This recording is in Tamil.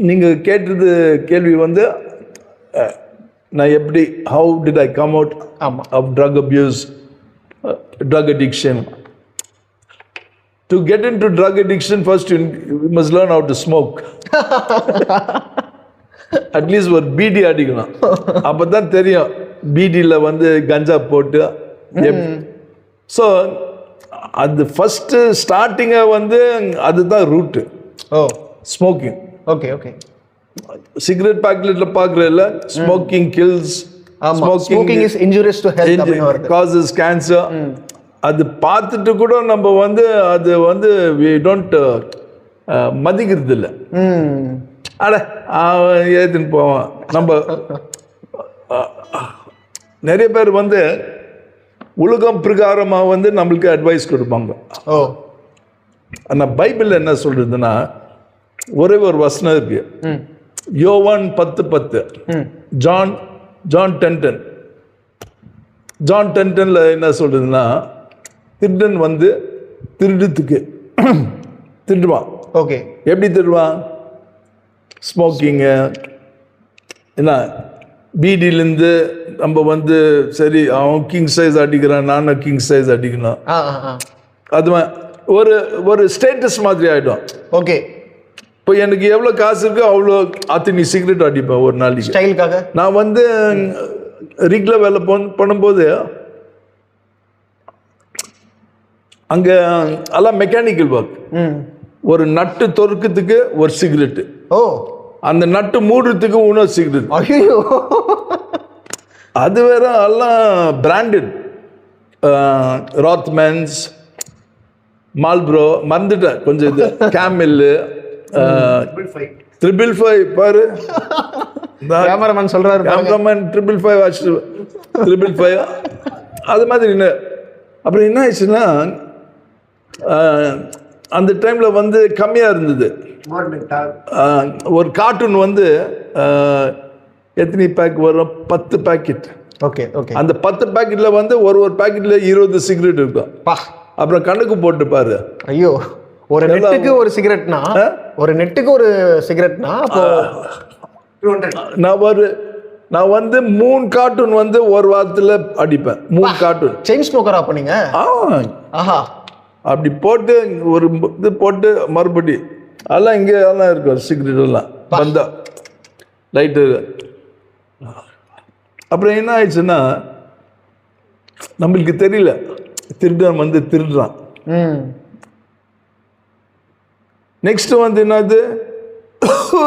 நீங்கள் கேட்டது கேள்வி வந்து நான் எப்படி how did I come out of drug abuse drug addiction. To get into drug addiction, first you must learn how to smoke. At least ஒரு பீடி அடிக்கணும். அப்போ தான் தெரியும் பீடியில் வந்து கஞ்சா போட்டு. ஸோ அது ஃபஸ்ட்டு ஸ்டார்டிங்கை வந்து அதுதான் route. Smoking. Okay okay. Cigarette பாக்கெட்டில் பார்க்குறதில்ல smoking kills, smoking is injurious to health, causes cancer. அது பார்த்துட்டு கூட நம்ம வந்து அது வந்து வி டோன்ட் மதிக்கிறது இல்லை. அட ஏத்துன்னு போவான். நம்ம நிறைய பேர் வந்து உலகம் பிரகாரமாக வந்து நம்மளுக்கு அட்வைஸ் கொடுப்பாங்க. ஆனால் பைபிள் என்ன சொல்றதுன்னா ஒரே ஒரு வசனம் இருக்கு, யோவான் 10:10, ஜான் 10:10. ஜான் 10:10 என்ன சொல்றதுன்னா, திருடன் வந்து திருடுறதுக்கு திருடுவான். ஓகே. எப்படி திருடுவான்? ஸ்மோக்கிங்கு என்ன பீடியிலேருந்து நம்ம வந்து சரி அவன் கிங் சைஸ் அடிக்கிறான், நானும் கிங் சைஸ் அடிக்கணும், அது ஒரு ஒரு ஸ்டேட்டஸ் மாதிரி ஆகிடும். ஓகே. இப்போ எனக்கு எவ்வளோ காசு இருக்கோ அவ்வளோ அத்தனை சிகரெட் அடிப்பேன் ஒரு நாளைக்கு ஸ்டைலுக்காக. நான் வந்து ரிக்ல வேலை பண்ணும்போது அங்கே எல்லாம் மெக்கானிக்கல் ஒர்க். ஒரு நட்டு தொறுக்கிறதுக்கு ஒரு சிகரெட்டு, அந்த நட்டு மூடுறதுக்கு இன்னொரு சிகரெட். அது வேற எல்லாம் பிராண்டட், ராத்மேன்ஸ், மால்ப்ரோ, மறந்துட்டேன் கொஞ்சம், இது கேமில்லு, 555 பாரு, கேமராமேன் சொல்றாரு, கேமராமேன் 555 555 அது மாதிரி. அப்புறம் என்ன ஆயிடுச்சுன்னா அந்த டைமில் வந்து கம்மியாக இருந்தது. ஒரு கார்ட்டூன் வந்து எத்தனை பேக் வரும்? 10 பேக்கெட். Okay okay. அந்த 10 பேக்கெட்டில் வந்து ஒரு பேக்கெட்டில் 20 சிகரெட் இருக்கும். அப்புறம் கணக்கு போட்டு பாரு. ஐயோ, ஒரு நெட்டுக்கு ஒரு சிகரெட்னா, ஒரு நெட்டுக்கு ஒரு சிகரெட்னா நான் வந்து 3 கார்ட்டூன் வந்து ஒரு வாரத்தில் அடிப்பேன். 3 கார்ட்டூன். செயின் ஸ்மோக்கரா பண்ணீங்க? ஆஹா. அப்படி போட்டு ஒரு இது போட்டு மறுபடி அதெல்லாம் இங்கே எல்லாம் இருக்கும் சிகரெட் எல்லாம் வந்தா லைட்டு. அப்புறம் என்ன ஆயிடுச்சுன்னா நம்மளுக்கு தெரியல, திருடன் வந்து திருடுறான். நெக்ஸ்ட் வந்து என்னது,